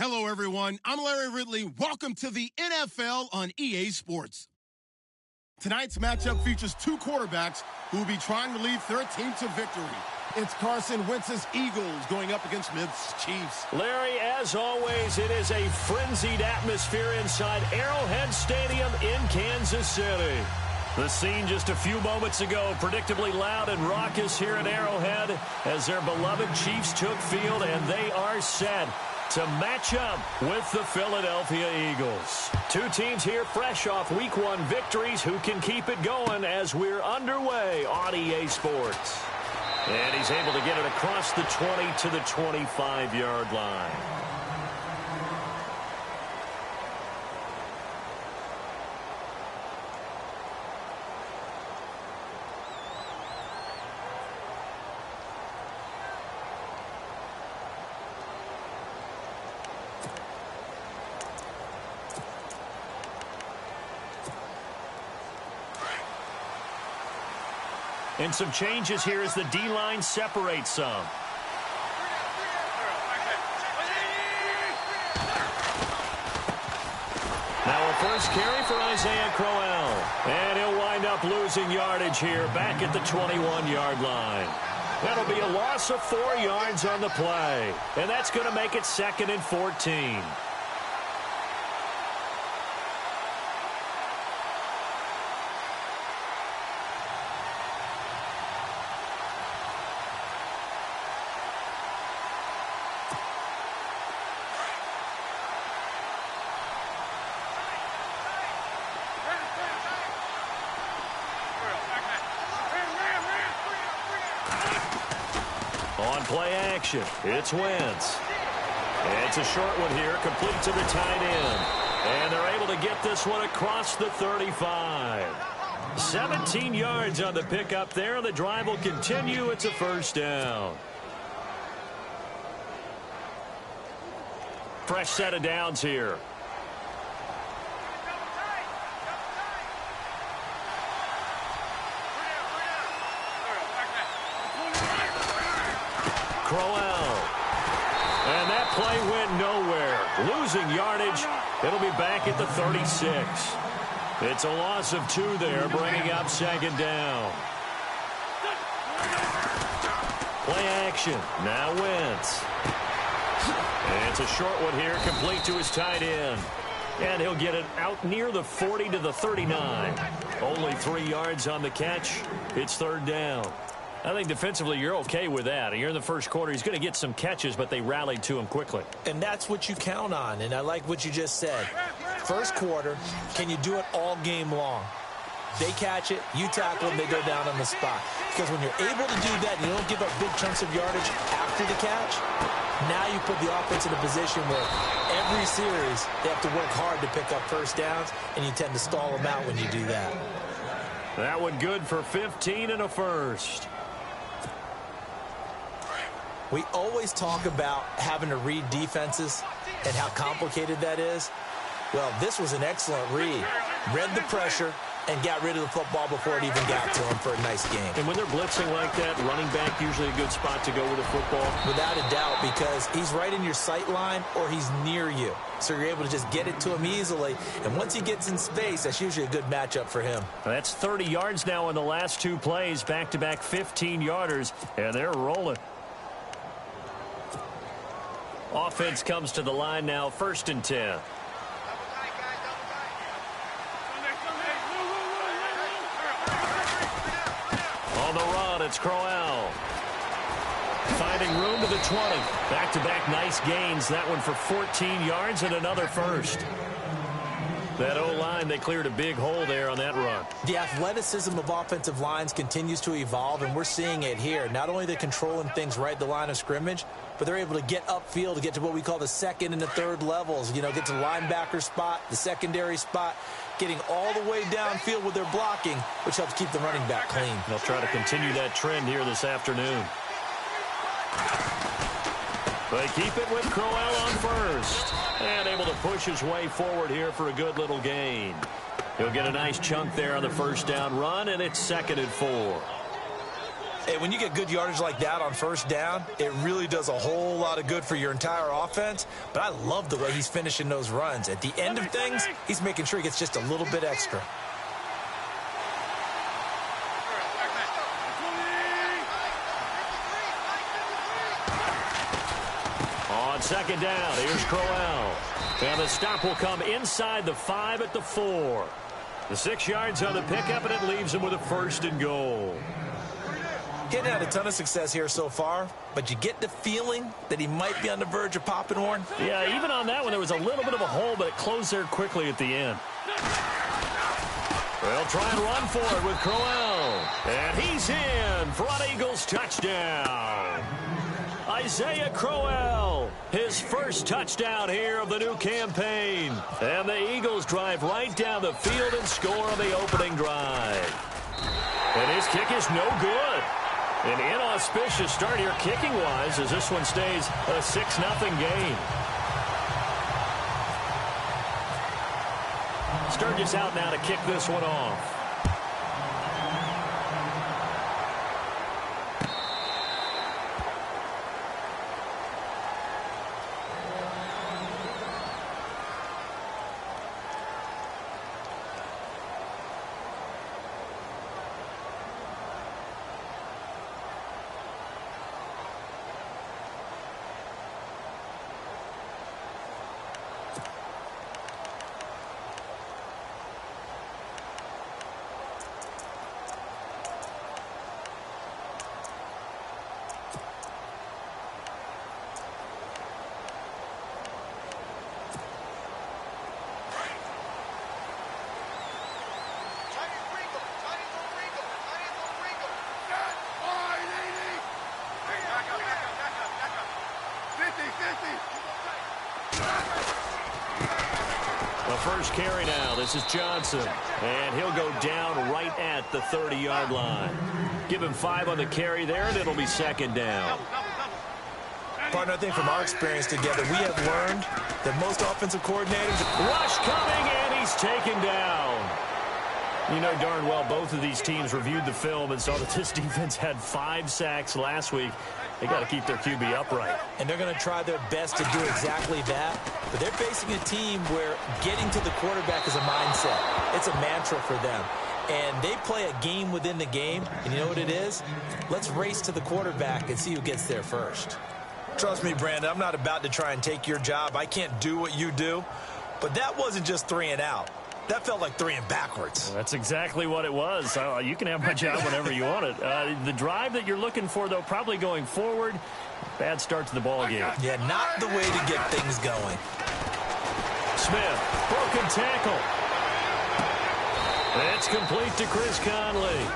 Hello, everyone. I'm Larry Ridley. Welcome to the NFL on EA Sports. Tonight's matchup features two quarterbacks who will be trying to lead their team to victory. It's Carson Wentz's Eagles going up against Smith's Chiefs. Larry, as always, it is a frenzied atmosphere inside Arrowhead Stadium in Kansas City. The scene just a few moments ago, predictably loud and raucous here at Arrowhead as their beloved Chiefs took field, and they are set to match up with the Philadelphia Eagles. Two teams here fresh off Week 1 victories who can keep it going as we're underway on EA Sports. And he's able to get it across the 20 to the 25-yard line. And some changes here as the D-line separates some. Now a first carry for Isaiah Crowell. And he'll wind up losing yardage here back at the 21-yard line. That'll be a loss of 4 yards on the play. And that's going to make it 2nd and 14. On play action, it's Wentz. It's a short one here, complete to the tight end. And they're able to get this one across the 35. 17 yards on the pickup there. The drive will continue. It's a first down. Fresh set of downs here. Crowell. And that play went nowhere. Losing yardage. It'll be back at the 36. It's a loss of 2 there, bringing up 2nd down. Play action. Now Wentz. And it's a short one here, complete to his tight end. And he'll get it out near the 40 to the 39. Only 3 yards on the catch. It's 3rd down. I think defensively you're okay with that. You're in the first quarter. He's going to get some catches, but they rallied to him quickly. And that's what you count on, and I like what you just said. First quarter, can you do it all game long? They catch it, you tackle them, they go down on the spot. Because when you're able to do that and you don't give up big chunks of yardage after the catch, now you put the offense in a position where every series they have to work hard to pick up first downs, and you tend to stall them out when you do that. That one good for 15 and a first. We always talk about having to read defenses and how complicated that is. Well, this was an excellent read. Read the pressure and got rid of the football before it even got to him for a nice game. And when they're blitzing like that, running back usually a good spot to go with the football? Without a doubt, because he's right in your sight line or he's near you. So you're able to just get it to him easily. And once he gets in space, that's usually a good matchup for him. That's 30 yards now in the last 2 plays. Back-to-back 15-yarders, and they're rolling. Offense comes to the line now, 1st and 10. On the run, it's Crowell. Finding room to the 20. Back-to-back nice gains. That one for 14 yards and another first. That O-line, they cleared a big hole there on that run. The athleticism of offensive lines continues to evolve, and we're seeing it here. Not only are they controlling things right at the line of scrimmage, but they're able to get upfield to get to what we call the 2nd and the 3rd levels. You know, get to the linebacker spot, the secondary spot, getting all the way downfield with their blocking, which helps keep the running back clean. They'll try to continue that trend here this afternoon. They keep it with Crowell on first. And able to push his way forward here for a good little gain. He'll get a nice chunk there on the first down run, and it's 2nd and 4. Hey, when you get good yardage like that on first down, it really does a whole lot of good for your entire offense. But I love the way he's finishing those runs. At the end of things, he's making sure he gets just a little bit extra. On second down, here's Crowell. And the stop will come inside the 5 at the 4. The 6 yards on the pickup, and it leaves him with a 1st and goal. Getting had a ton of success here so far, but you get the feeling that he might be on the verge of popping one. Yeah, even on that one, there was a little bit of a hole, but it closed there quickly at the end. They'll try and run for it with Crowell. And he's in for an Eagles touchdown. Isaiah Crowell, his first touchdown here of the new campaign. And the Eagles drive right down the field and score on the opening drive. And his kick is no good. An inauspicious start here kicking-wise as this one stays a 6-0 game. Sturgis out now to kick this one off. The first carry now. This is Johnson. And he'll go down right at the 30-yard line. Give him 5 on the carry there, and it'll be second down. Partner, I think from our experience together, we have learned that most offensive coordinators... Rush coming, and he's taken down. You know darn well both of these teams reviewed the film and saw that this defense had 5 sacks last week. They got to keep their QB upright. And they're going to try their best to do exactly that. But they're facing a team where getting to the quarterback is a mindset. It's a mantra for them. And they play a game within the game. And you know what it is? Let's race to the quarterback and see who gets there first. Trust me, Brandon, I'm not about to try and take your job. I can't do what you do. But that wasn't just 3 and out. That felt like 3 and backwards. Well, that's exactly what it was. You can have my job whenever you want it. The drive that you're looking for, though, probably going forward. Bad start to the ball game. Yeah, not the way to get things going. Smith, broken tackle. It's complete to Chris Conley.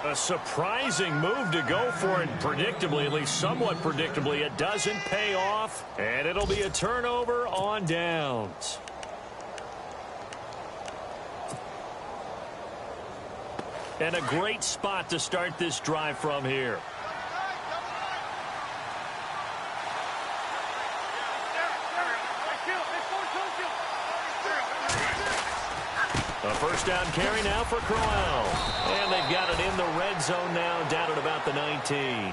A surprising move to go for it predictably, at least somewhat predictably. It doesn't pay off, and it'll be a turnover on downs. And a great spot to start this drive from here. A first down carry now for Crowell. And they've got it in the red zone now, down at about the 19.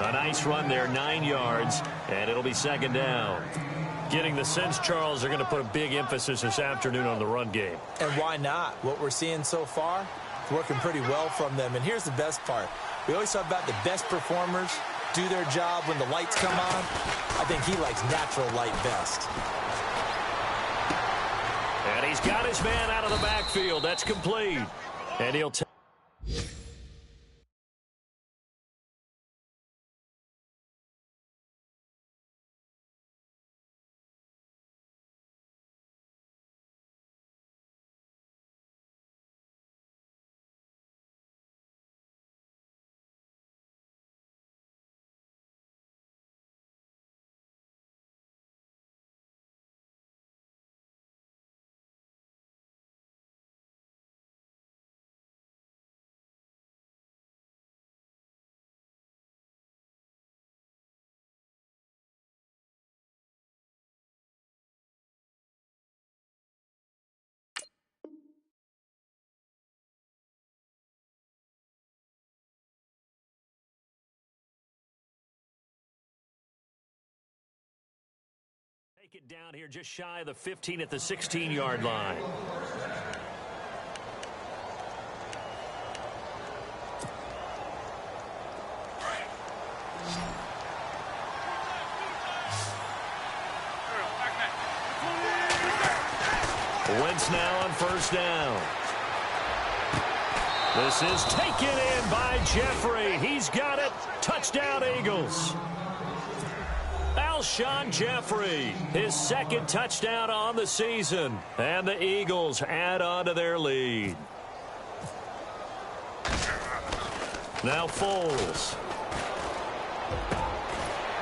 A nice run there, 9 yards, and it'll be second down. Getting the sense, Charles, they're going to put a big emphasis this afternoon on the run game. And why not? What we're seeing so far, working pretty well from them. And here's the best part. We always talk about the best performers do their job when the lights come on. I think he likes natural light best. And he's got his man out of the backfield. That's complete. And he'll take take it down here just shy of the 15 at the 16-yard line. Wentz now on first down. This is taken in by Jeffrey. He's got it. Touchdown, Eagles. Alshon Jeffrey, his second touchdown on the season. And the Eagles add on to their lead. Now Foles.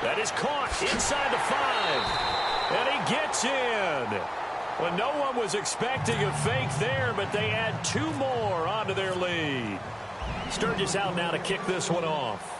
That is caught inside the 5. And he gets in. Well, no one was expecting a fake there, but they add 2 more onto their lead. Sturgis out now to kick this one off.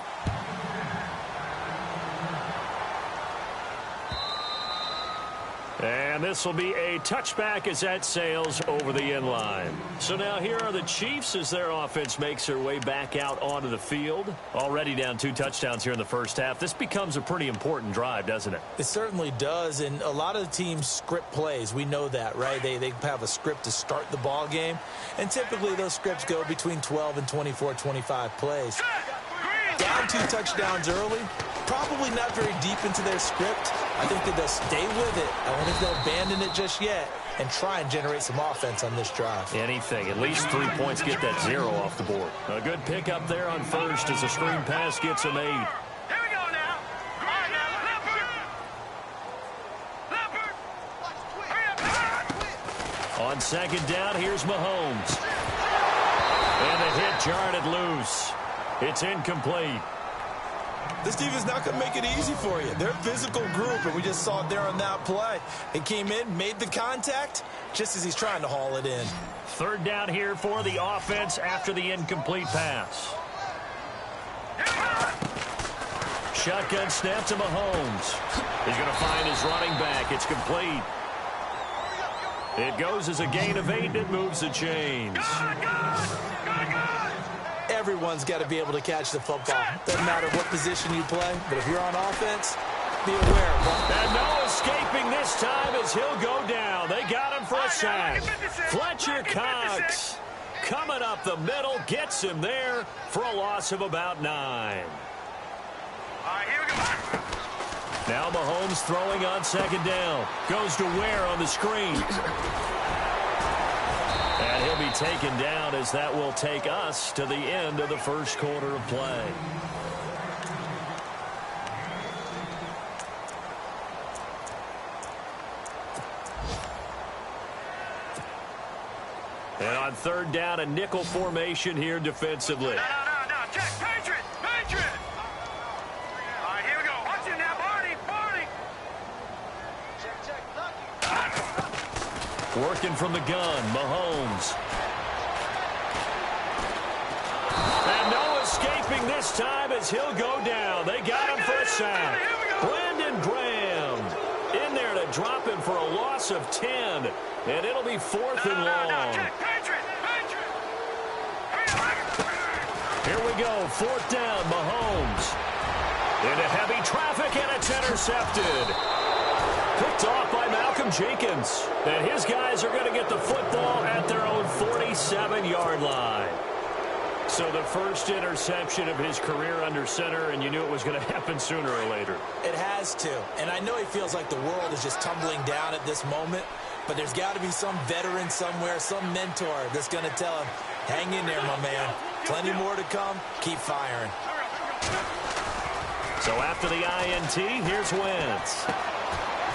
And this will be a touchback as that sails over the end line. So now here are the Chiefs as their offense makes their way back out onto the field. Already down 2 touchdowns here in the first half. This becomes a pretty important drive, doesn't it? It certainly does, and a lot of the teams script plays. We know that, right? They have a script to start the ball game, and typically those scripts go between 12 and 24, 25 plays. Down 2 touchdowns early, probably not very deep into their script. I think that they'll stay with it. I don't think they'll abandon it just yet and try and generate some offense on this drive. Anything. At least 3 points, get that 0 off the board. A good pickup there on first as the screen pass gets him 8. Here we go now. On second down, here's Mahomes. And the hit jarred it loose. It's incomplete. This defense is not going to make it easy for you. They're a physical group, and we just saw it there on that play. He came in, made the contact, just as he's trying to haul it in. Third down here for the offense after the incomplete pass. Shotgun snap to Mahomes. He's going to find his running back. It's complete. It goes as a gain of 8, and it moves the chains. Everyone's got to be able to catch the football. Doesn't matter what position you play, but if you're on offense, be aware. And no escaping this time as he'll go down. They got him for a sack. Fletcher Cox coming up the middle, gets him there for a loss of about 9. Now Mahomes throwing on second down. Goes to Ware on the screen. And he'll be taken down as that will take us to the end of the first quarter of play. And on third down, a nickel formation here defensively. No. Check. Patriot. All right, here we go. Watch it now, Barney. Check. Working from the gun, Mahomes. And no escaping this time as he'll go down. They got him for a sack. Brandon Graham in there to drop him for a loss of 10. And it'll be 4th and long. Check. Patriot. Here we go, 4th down, Mahomes. Into heavy traffic, and it's intercepted. Picked off by Malcolm Jenkins. And his guys are going to get the football at their own 47-yard line. So the first interception of his career under center, and you knew it was going to happen sooner or later. It has to. And I know he feels like the world is just tumbling down at this moment, but there's got to be some veteran somewhere, some mentor that's going to tell him, hang in there, my man. Plenty more to come. Keep firing. So after the INT, here's Wentz.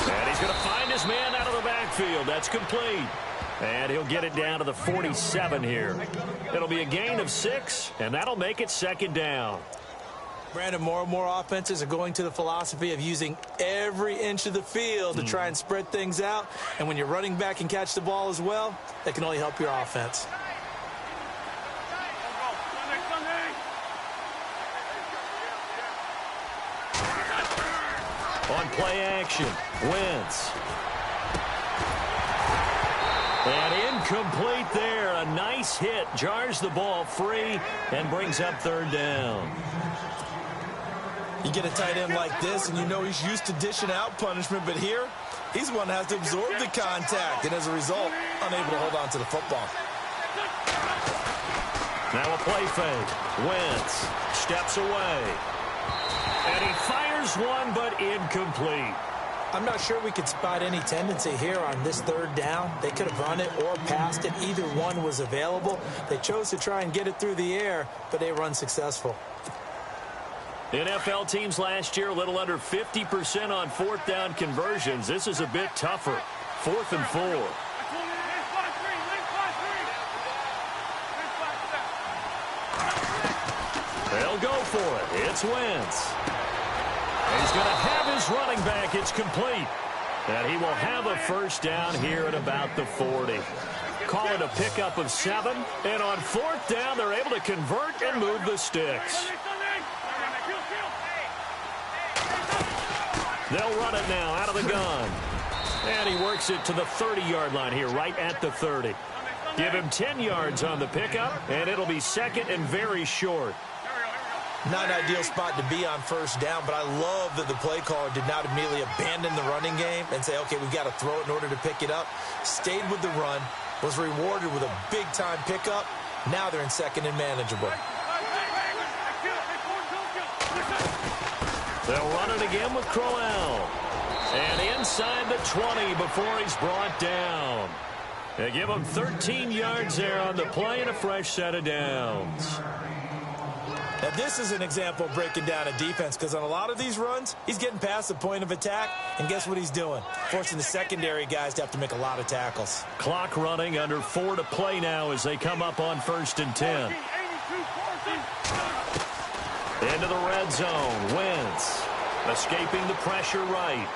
And he's going to find his man out of the backfield. That's complete. And he'll get it down to the 47 here. It'll be a gain of 6, and that'll make it second down. Brandon, more and more offenses are going to the philosophy of using every inch of the field to try and spread things out. And when you're running back and catch the ball as well, that can only help your offense. On play action, Wentz. And incomplete there. A nice hit. Jars the ball free and brings up third down. You get a tight end like this, and you know he's used to dishing out punishment, but here, He's the one that has to absorb the contact, and as a result, unable to hold on to the football. Now a play fake. Wentz steps away. And he fires one, but incomplete. I'm not sure we could spot any tendency here on this third down. They could have run it or passed it. Either one was available. They chose to try and get it through the air, but they were unsuccessful. NFL teams last year a little under 50% on fourth down conversions. This is a bit tougher. 4th and 4. They'll go for it. It's Wentz. He's going to have his running back. It's complete. And he will have a first down here at about the 40. Call it a pickup of 7. And on 4th down, they're able to convert and move the sticks. They'll run it now out of the gun. And he works it to the 30-yard line here, right at the 30. Give him 10 yards on the pickup, and it'll be second and very short. Not an ideal spot to be on first down, but I love that the play caller did not immediately abandon the running game and say, okay, we've got to throw it in order to pick it up. Stayed with the run, was rewarded with a big-time pickup. Now they're in second and manageable. They'll run it again with Crowell. And inside the 20 before he's brought down. They give him 13 yards there on the play and a fresh set of downs. Now, this is an example of breaking down a defense because on a lot of these runs, he's getting past the point of attack, and guess what he's doing? Forcing the secondary guys to have to make a lot of tackles. Clock running, under 4 to play now as they come up on 1st and 10. Into the red zone. Wentz escaping the pressure right.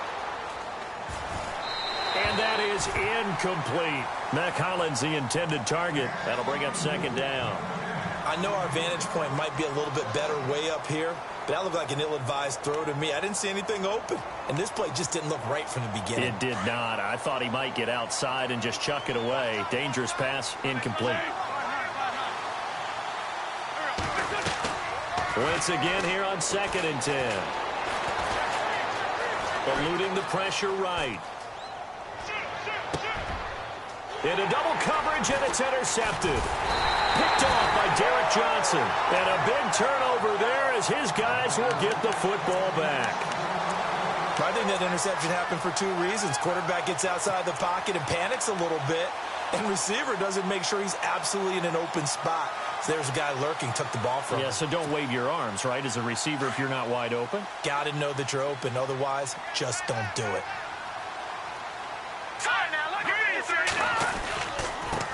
And that is incomplete. Mac Hollins, the intended target. That'll bring up 2nd down. I know our vantage point might be a little bit better way up here, but that looked like an ill-advised throw to me. I didn't see anything open, and this play just didn't look right from the beginning. It did not. I thought he might get outside and just chuck it away. Dangerous pass, incomplete. Wentz again here on 2nd and 10. Eluding the pressure right. Into double coverage, and it's intercepted. Picked off by Derek Johnson. And a big turnover there as his guys will get the football back. I think that interception happened for 2 reasons. Quarterback gets outside the pocket and panics a little bit, and receiver doesn't make sure he's absolutely in an open spot. So there's a guy lurking, took the ball from him. Yeah, so don't wave your arms, right, as a receiver if you're not wide open. Got to know that you're open. Otherwise, just don't do it.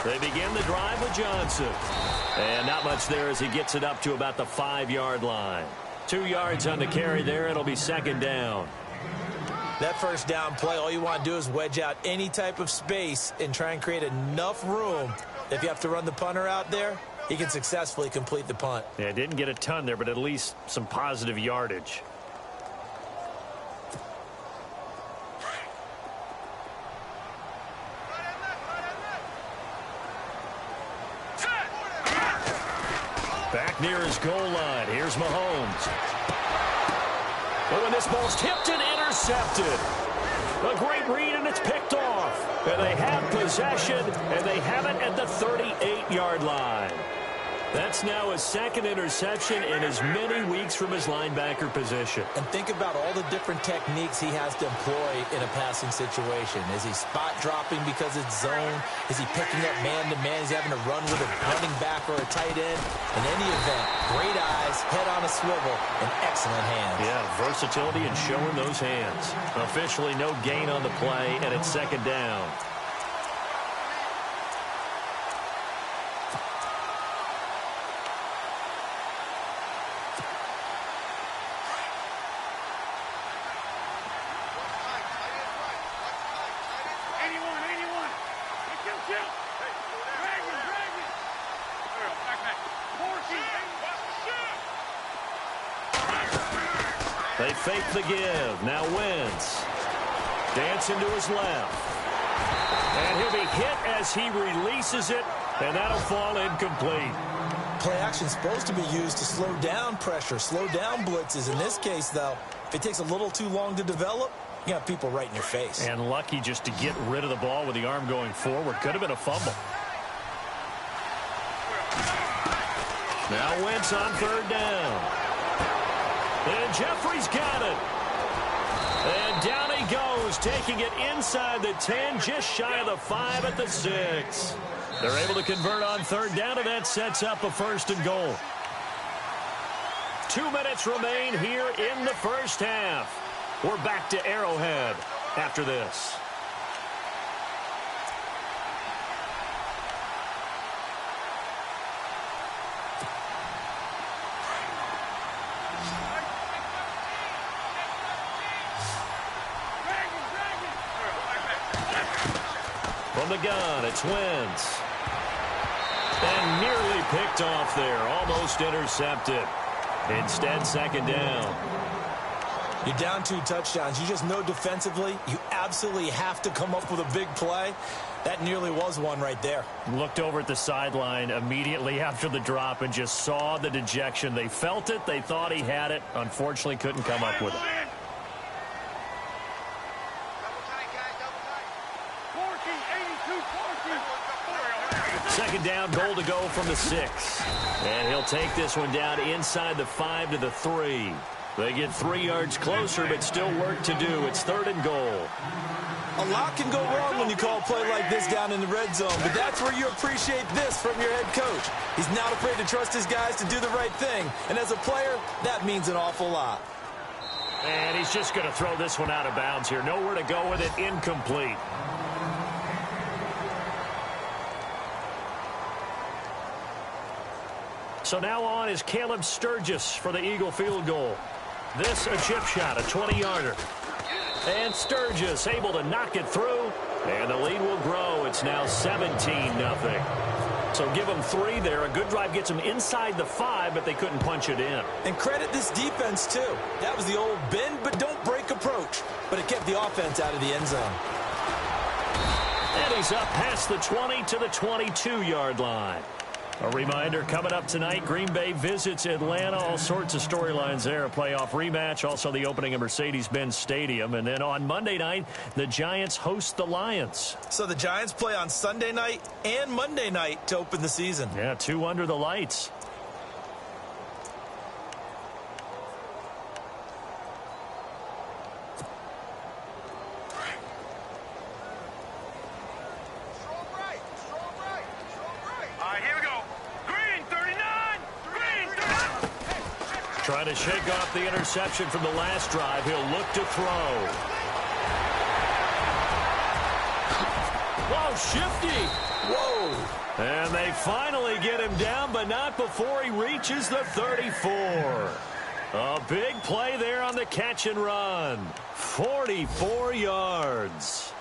They begin the drive with Johnson. And not much there as he gets it up to about the 5-yard line. 2 yards on the carry there. It'll be 2nd down. That first down play, all you want to do is wedge out any type of space and try and create enough room. If you have to run the punter out there, he can successfully complete the punt. Yeah, didn't get a ton there, but at least some positive yardage. Back near his goal line. Here's Mahomes. Oh, and this ball's tipped and intercepted. A great read, and it's picked off. And they have possession, and they have it at the 38-yard line. That's now his 2nd interception in as many weeks from his linebacker position. And think about all the different techniques he has to employ in a passing situation. Is he spot dropping because it's zone? Is he picking up man-to-man? Is he having to run with a running back or a tight end? In any event, great eyes, head on a swivel, and excellent hands. Yeah, versatility and showing those hands. Officially no gain on the play, and it's 2nd down. They fake the give. Now Wentz. Dancing to his left. And he'll be hit as he releases it, and that'll fall incomplete. Play action is supposed to be used to slow down pressure, slow down blitzes. In this case, though, if it takes a little too long to develop, You got people right in your face. And lucky just to get rid of the ball with the arm going forward. Could have been a fumble. Now Wentz on third down. And Jeffrey's got it. And down he goes, taking it inside the 10, just shy of the 5 at the 6. They're able to convert on third down, and that sets up a 1st and goal. 2 minutes remain here in the first half. We're back to Arrowhead after this. From the gun, it's Wentz. And nearly picked off there, almost intercepted. Instead, 2nd down. You're down 2 touchdowns. You just know defensively you absolutely have to come up with a big play. That nearly was one right there. Looked over at the sideline immediately after the drop and just saw the dejection. They felt it. They thought he had it. Unfortunately, couldn't come up with it. Second down, goal to go from the 6. And he'll take this one down inside the 5 to the 3. They get 3 yards closer, but still work to do. It's 3rd and goal. A lot can go wrong when you call a play like this down in the red zone, but that's where you appreciate this from your head coach. He's not afraid to trust his guys to do the right thing, and as a player, that means an awful lot. And he's just going to throw this one out of bounds here. Nowhere to go with it, incomplete. So now on is Caleb Sturgis for the Eagle field goal. This a chip shot, a 20-yarder. And Sturgis able to knock it through. And the lead will grow. It's now 17-0. So give them 3 there. A good drive gets them inside the 5, but they couldn't punch it in. And credit this defense, too. That was the old bend but don't break approach. But it kept the offense out of the end zone. And he's up past the 20 to the 22-yard line. A reminder, coming up tonight, Green Bay visits Atlanta. All sorts of storylines there. A playoff rematch, also the opening of Mercedes-Benz Stadium. And then on Monday night, the Giants host the Lions. So the Giants play on Sunday night and Monday night to open the season. Yeah, 2 under the lights. Trying to shake off the interception from the last drive. He'll look to throw. Whoa, shifty. Whoa. And they finally get him down, but not before he reaches the 34. A big play there on the catch and run. 44 yards.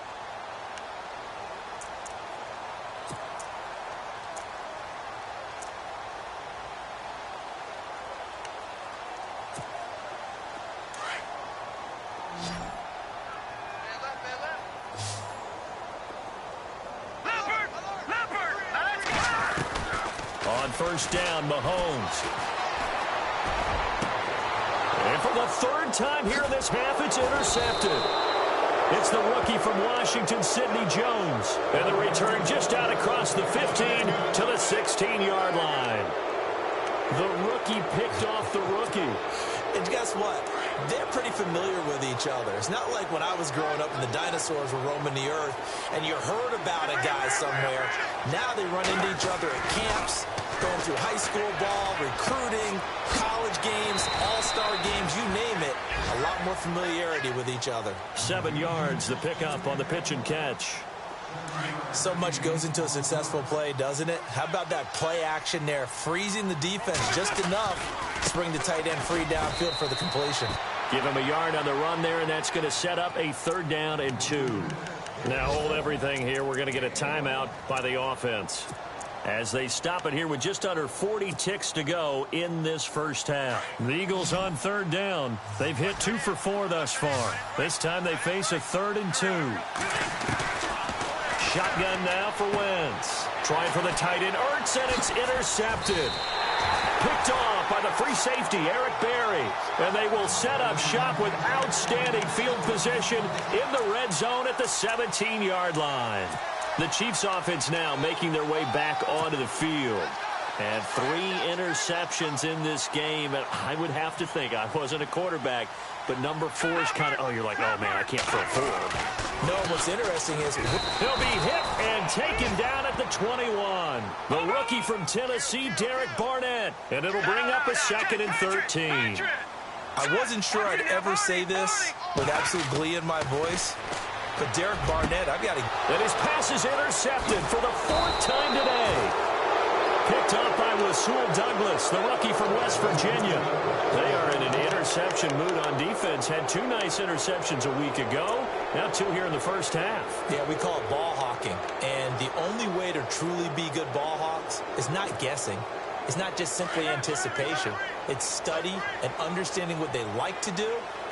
First down, Mahomes. And for the 3rd time here in this half, it's intercepted. It's the rookie from Washington, Sidney Jones. And the return just out across the 15 to the 16-yard line. The rookie picked off the rookie. And guess what? They're pretty familiar with each other. It's not like when I was growing up and the dinosaurs were roaming the earth and you heard about a guy somewhere. Now they run into each other at camps, going through high school ball, recruiting, college games, all-star games, you name it. A lot more familiarity with each other. 7 yards, the pickup on the pitch and catch. So much goes into a successful play, doesn't it? How about that play action there, freezing the defense just enough to bring the tight end free downfield for the completion. Give him a yard on the run there, and that's going to set up a 3rd down and 2. Now hold everything here. We're going to get a timeout by the offense as they stop it here with just under 40 ticks to go in this first half. The Eagles on 3rd down. They've hit 2 for 4 thus far. This time they face a 3rd and 2. Shotgun now for Wentz. Trying for the tight end, Ertz, and it's intercepted. picked off by the free safety, Eric Berry. And they will set up shop with outstanding field position in the red zone at the 17-yard line. The Chiefs offense now making their way back onto the field. And 3 interceptions in this game. And I would have to think, I wasn't a quarterback, but number 4 is kind of, you're like, oh, man, I can't throw 4. No, what's interesting is he'll be hit and taken down at the 21. The rookie from Tennessee, Derek Barnett. And it'll bring up a 2nd and 13. I wasn't sure I'd ever say this with absolute glee in my voice, but Derek Barnett, I've got to... And his pass is intercepted for the 4th time today. Picked up by Rasul Douglas, the rookie from West Virginia. They are in an interception mood on defense. Had 2 nice interceptions a week ago. Now 2 here in the first half. Yeah, we call it ball hawking. And the only way to truly be good ball hawks is not guessing. It's not just simply anticipation. It's study and understanding what they like to do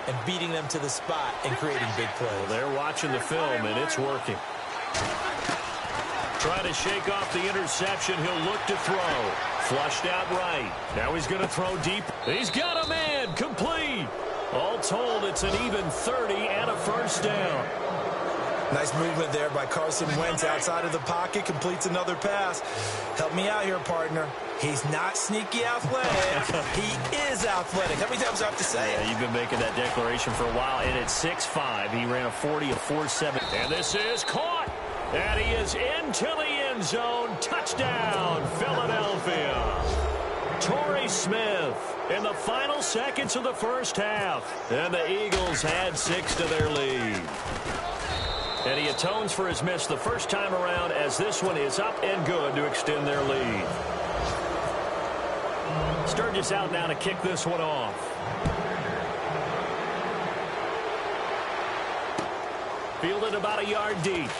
and beating them to the spot and creating big plays. Well, they're watching the film, and it's working. Trying to shake off the interception. He'll look to throw. Flushed out right. Now he's going to throw deep. He's got a man. Complete. All told, it's an even 30 and a first down. Nice movement there by Carson Wentz outside of the pocket. Completes another pass. Help me out here, partner. He's not sneaky athletic. He is athletic. How many times do I have to say it? Yeah, you've been making that declaration for a while. And at 6'5", he ran a 40 of 4.7. And this is caught. And he is into the end zone. Touchdown, Philadelphia. Torrey Smith in the final seconds of the first half. And the Eagles add 6 to their lead. And he atones for his miss the first time around as this one is up and good to extend their lead. Sturgis out now to kick this one off. Fielded about a yard deep.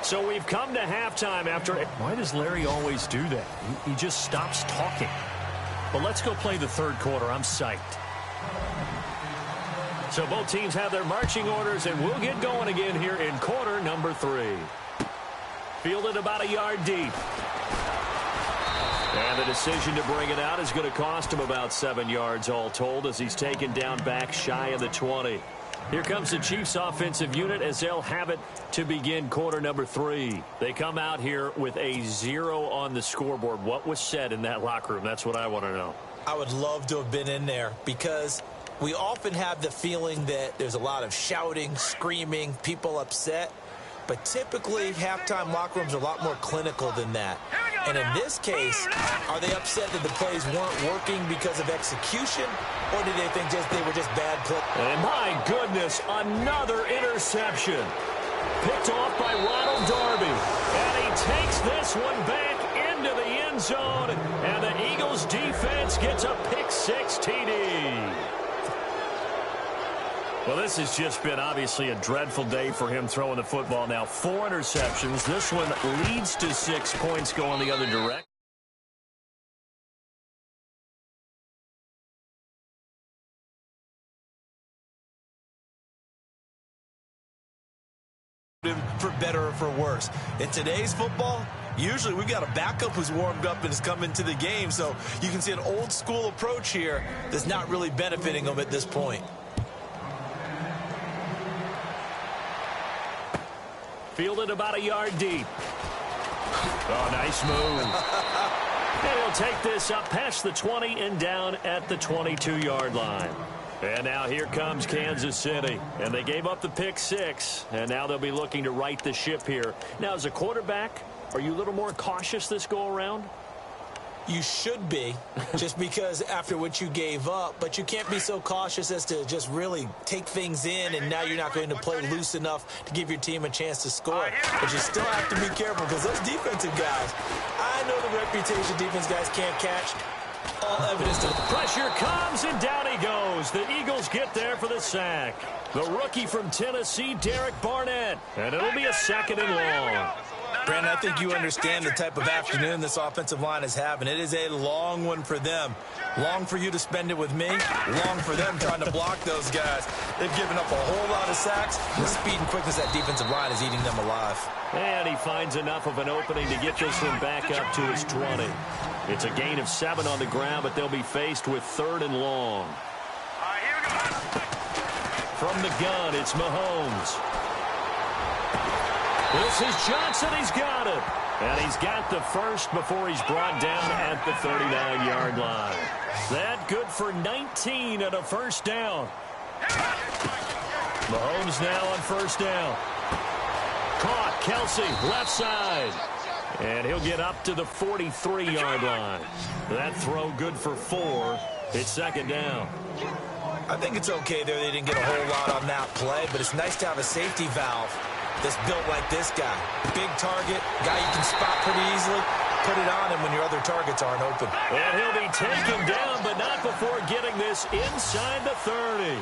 So we've come to halftime after... Why does Larry always do that? He just stops talking. But let's go play the third quarter. I'm psyched. So both teams have their marching orders, and we'll get going again here in quarter number 3. Fielded about a yard deep. And the decision to bring it out is going to cost him about 7 yards all told as he's taken down back shy of the 20. Here comes the Chiefs offensive unit as they'll have it to begin quarter number 3. They come out here with a 0 on the scoreboard. What was said in that locker room? That's what I want to know. I would love to have been in there because we often have the feeling that there's a lot of shouting, screaming, people upset. But typically, halftime locker rooms are a lot more clinical than that. And in this case, are they upset that the plays weren't working because of execution? Or do they think they were just bad plays? And my goodness, another interception. Picked off by Ronald Darby. And he takes this one back into the end zone. And the Eagles defense gets a pick-6 TD. Well, this has just been obviously a dreadful day for him throwing the football. Now 4 interceptions. This one leads to 6 points going the other direction. For better or for worse. In today's football, usually we got a backup who's warmed up and has come into the game. So you can see an old school approach here that's not really benefiting them at this point. Fielded about a yard deep. Oh, nice move. And he'll take this up past the 20 and down at the 22-yard line. And now here comes Kansas City. And they gave up the pick-6. And now they'll be looking to right the ship here. Now, as a quarterback, are you a little more cautious this go-around? You should be, just because after what you gave up. But you can't be so cautious as to just really take things in, and now you're not going to play loose enough to give your team a chance to score. But you still have to be careful because those defensive guys, I know the reputation defense guys can't catch. All evidence to... Pressure comes, and down he goes. The Eagles get there for the sack. The rookie from Tennessee, Derek Barnett. And it'll be a 2nd and long. Brandon, I think you understand the type of afternoon this offensive line is having. It is a long one for them. Long for you to spend it with me. Long for them trying to block those guys. They've given up a whole lot of sacks. The speed and quickness of that defensive line is eating them alive. And he finds enough of an opening to get this one back up to his 20. It's a gain of 7 on the ground, but they'll be faced with 3rd and long. Here we go. From the gun, it's Mahomes. This is Johnson. He's got it. And he's got the first before he's brought down at the 39-yard line. That good for 19 and a first down. Mahomes now on first down. Caught. Kelsey, left side. And he'll get up to the 43-yard line. That throw good for 4. It's 2nd down. I think it's okay there. They didn't get a whole lot on that play, but it's nice to have a safety valve that's built like this guy. Big target, guy you can spot pretty easily. Put it on him when your other targets aren't open. And he'll be taken down, but not before getting this inside the 30.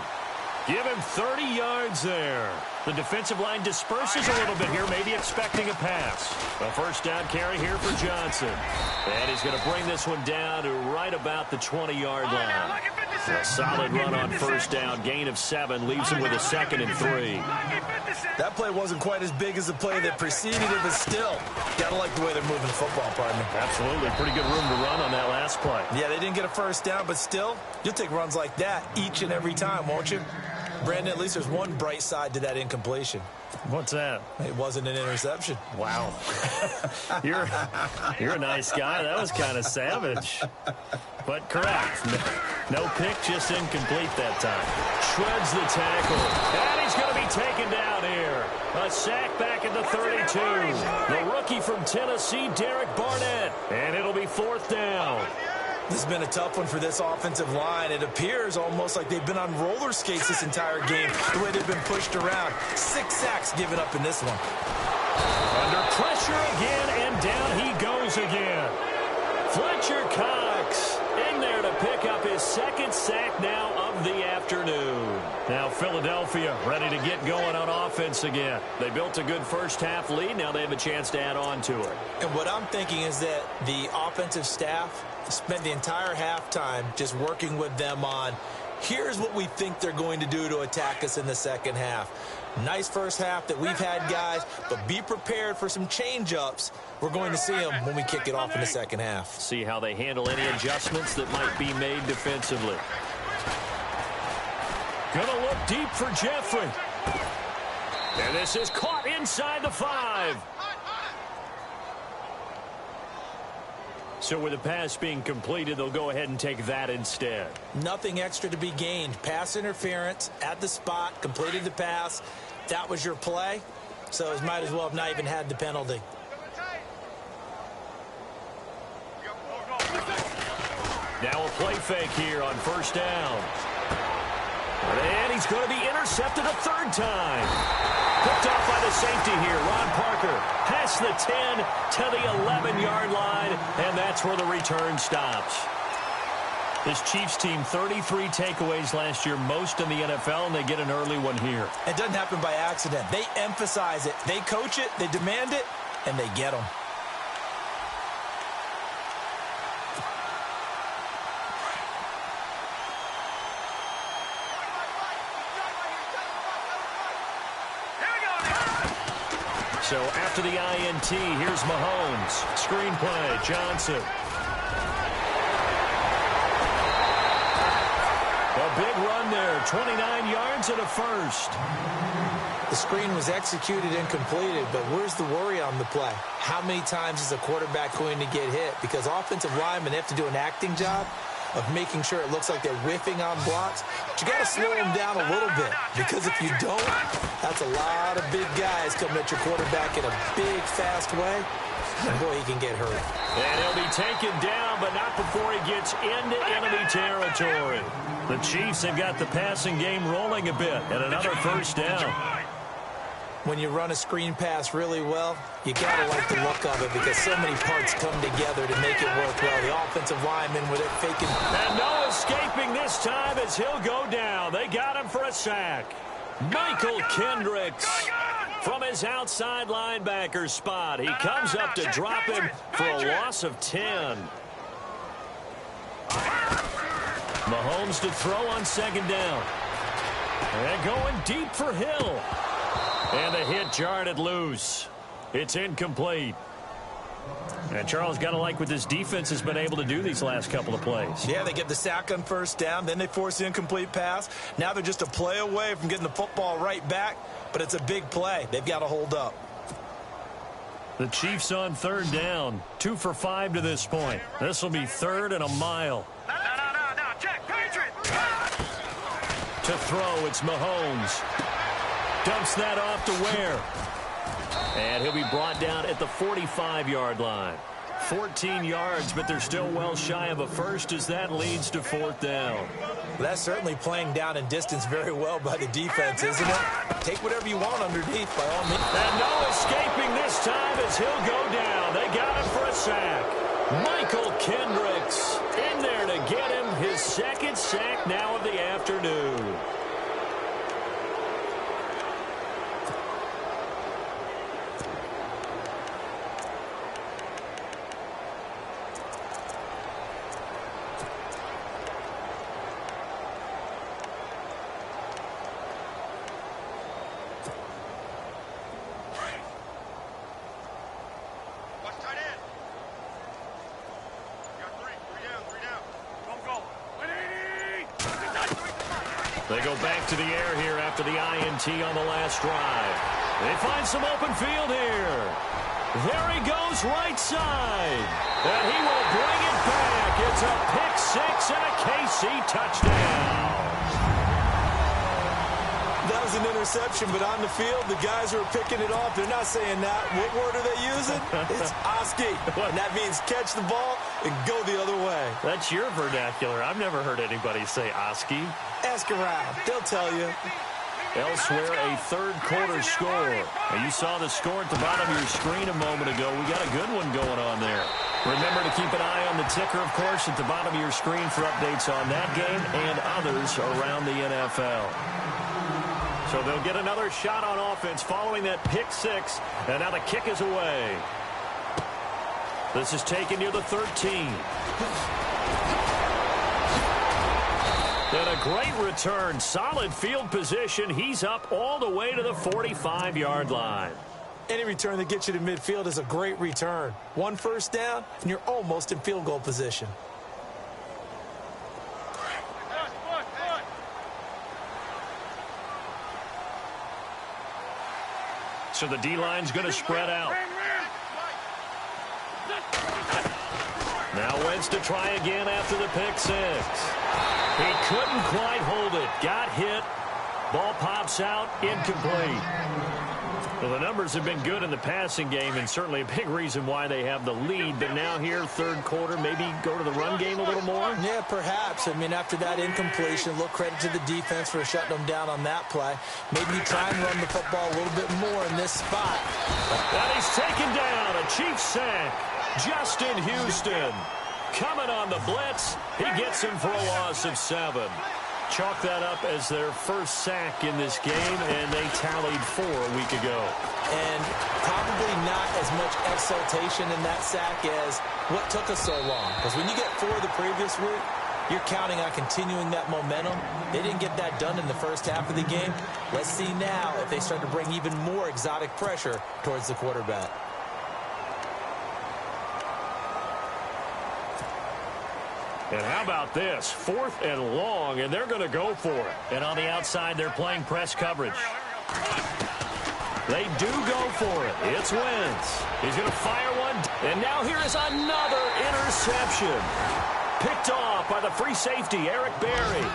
Give him 30 yards there. The defensive line disperses a little bit here, maybe expecting a pass. A first down carry here for Johnson. And he's going to bring this one down to right about the 20-yard line. A solid run on first down. Gain of 7 leaves him with a 2nd and 3. That play wasn't quite as big as the play that preceded it, but still, gotta like the way they're moving the football, partner. Absolutely. Pretty good room to run on that last play. Yeah, they didn't get a first down, but still, you'll take runs like that each and every time, won't you? Brandon, at least there's one bright side to that incompletion. What's that? It wasn't an interception. Wow. You're a nice guy. That was kind of savage. But correct. No pick, just incomplete that time. Shreds the tackle. And he's going to be taken down here. A sack back at the 32. The rookie from Tennessee, Derek Barnett. And it'll be 4th down. This has been a tough one for this offensive line. It appears almost like they've been on roller skates this entire game, the way they've been pushed around. 6 sacks given up in this one. Under pressure again, and down he goes again. Fletcher Cox in there to pick up his 2nd sack now of the afternoon. Now Philadelphia ready to get going on offense again. They built a good first half lead. Now they have a chance to add on to it. And what I'm thinking is that the offensive staff spent the entire halftime just working with them on, here's what we think they're going to do to attack us in the second half. Nice first half that we've had, guys, but be prepared for some change-ups. We're going to see them when we kick it off in the second half. See how they handle any adjustments that might be made defensively. Gonna look deep for Jeffrey. And this is caught inside the 5. So with the pass being completed, they'll go ahead and take that instead. Nothing extra to be gained. Pass interference at the spot, completed the pass. That was your play, so it might as well have not even had the penalty. Now a play fake here on first down. And he's going to be intercepted a 3rd time. Picked off by the safety here, Ron Parker. Past the 10 to the 11-yard line, and that's where the return stops. This Chiefs team, 33 takeaways last year, most in the NFL, and they get an early one here. It doesn't happen by accident. They emphasize it. They coach it, they demand it, and they get them. So after the INT, here's Mahomes. Screenplay, Johnson. A big run there, 29 yards and a first. The screen was executed and completed, but where's the worry on the play? How many times is a quarterback going to get hit? Because offensive linemen have to do an acting job of making sure it looks like they're whiffing on blocks. But you got to slow them down a little bit, because if you don't, that's a lot of big guys coming at your quarterback in a big, fast way. And boy, he can get hurt. And he'll be taken down, but not before he gets into enemy territory. The Chiefs have got the passing game rolling a bit, and another first down. When you run a screen pass really well, you got to like the look of it, because so many parts come together to make it work well. The offensive lineman with it faking. And no escaping this time as he'll go down. They got him for a sack. Michael Kendricks from his outside linebacker spot. He comes up to drop him for a loss of 10. Mahomes to throw on second down. And going deep for Hill. And the hit jarred it loose. It's incomplete. And Charles, got to like what this defense has been able to do these last couple of plays. Yeah, they get the sack on first down, then they force the incomplete pass. Now they're just a play away from getting the football right back, but it's a big play. They've got to hold up. The Chiefs on third down, 2 for 5 to this point. This will be 3rd and a mile. No, Jack, Patriot. To throw, it's Mahomes. Dumps that off to Ware. And he'll be brought down at the 45-yard line. 14 yards, but they're still well shy of a first as that leads to 4th down. That's certainly playing down in distance very well by the defense, isn't it? Take whatever you want underneath by all means. And no escaping this time as he'll go down. They got him for a sack. Michael Kendricks in there to get him his 2nd sack now of the afternoon. They go back to the air here after the INT on the last drive. They find some open field here. There he goes right side. And he will bring it back. It's a pick 6 and a KC touchdown. That was an interception, but on the field, the guys who are picking it off, they're not saying that. What word are they using? It's Oski. And that means catch the ball and go the other way. That's your vernacular. I've never heard anybody say Oski. Ask around. They'll tell you. Elsewhere, a third-quarter score. And you saw the score at the bottom of your screen a moment ago. We got a good one going on there. Remember to keep an eye on the ticker, of course, at the bottom of your screen for updates on that game and others around the NFL. So they'll get another shot on offense following that pick 6. And now the kick is away. This is taken near the 13. And a great return. Solid field position. He's up all the way to the 45-yard line. Any return that gets you to midfield is a great return. 1 first down, and you're almost in field goal position. So the D-line's going to spread out. Now Wentz to try again after the pick 6. He couldn't quite hold it. Got hit. Ball pops out. Incomplete. Well, the numbers have been good in the passing game, and certainly a big reason why they have the lead. But now here, third quarter, maybe go to the run game a little more? Yeah, perhaps. I mean, after that incompletion, a little credit to the defense for shutting them down on that play. Maybe you try and run the football a little bit more in this spot. And he's taken down. A Chiefs sack. Justin Houston coming on the blitz. He gets him for a loss of 7. Chalk that up as their first sack in this game, and they tallied 4 a week ago. And probably not as much exultation in that sack as what took us so long. Because when you get 4 the previous week, you're counting on continuing that momentum. They didn't get that done in the first half of the game. Let's see now if they start to bring even more exotic pressure towards the quarterback. And how about this? 4th and long, and they're going to go for it. And on the outside, they're playing press coverage. They do go for it. It's Wentz. He's going to fire one. And now here is another interception. Picked off by the free safety, Eric Berry.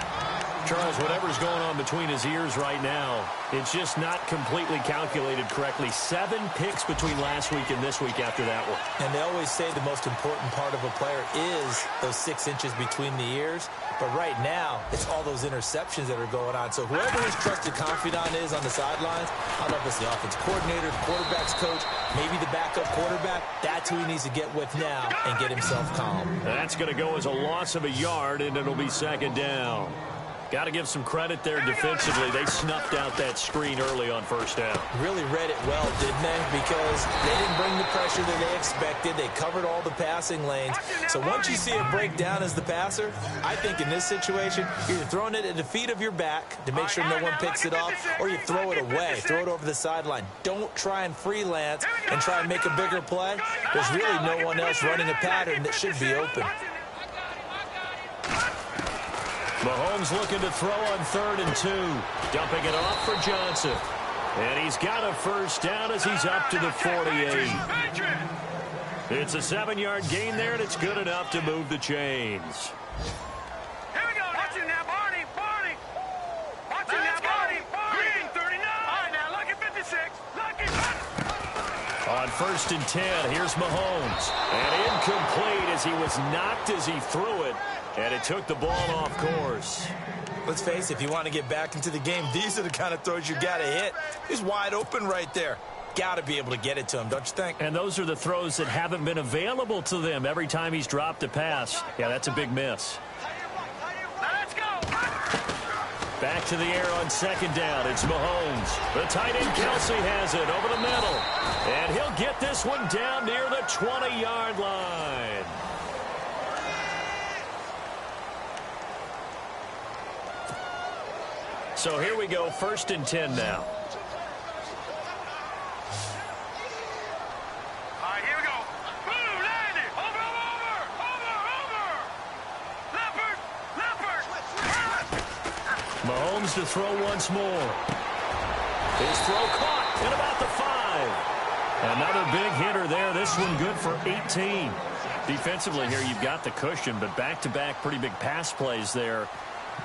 Charles, whatever's going on between his ears right now, it's just not completely calculated correctly. 7 picks between last week and this week after that one. And they always say the most important part of a player is those 6 inches between the ears. But right now, it's all those interceptions that are going on. So whoever his trusted confidant is on the sidelines, I don't know if it's the offense coordinator, the quarterback's coach, maybe the backup quarterback, that's who he needs to get with now and get himself calm. That's going to go as a loss of a yard, and it'll be 2nd down. Got to give some credit there defensively. They snuffed out that screen early on first down. Really read it well, didn't they? Because they didn't bring the pressure that they expected. They covered all the passing lanes. So once you see it break down as the passer, I think in this situation, you're either throwing it at the feet of your back to make sure no one picks it off, or you throw it away, throw it over the sideline. Don't try and freelance and try and make a bigger play. There's really no one else running a pattern that should be open. Mahomes looking to throw on 3rd and 2. Dumping it off for Johnson. And he's got a first down as he's up to the 48. It's a 7-yard gain there, and it's good enough to move the chains. Here we go. Watch him now, Barney. Barney. Watch him now, Barney. Green, 39. All right, now, lucky 56. Lucky 50. On 1st and 10, here's Mahomes. And incomplete as he was knocked as he threw it. And it took the ball off course. Let's face it, if you want to get back into the game, these are the kind of throws you got to hit. He's wide open right there. Got to be able to get it to him, don't you think? And those are the throws that haven't been available to them every time he's dropped a pass. Yeah, that's a big miss. Now let's go. Back to the air on 2nd down. It's Mahomes. The tight end Kelsey has it over the middle. And he'll get this one down near the 20-yard line. So here we go, 1st and 10 now. All right, here we go. Boom, landed. Over. Leopard. Mahomes to throw once more. His throw caught at about the 5. Another big hitter there. This one good for 18. Defensively here, you've got the cushion, but back-to-back pretty big pass plays there.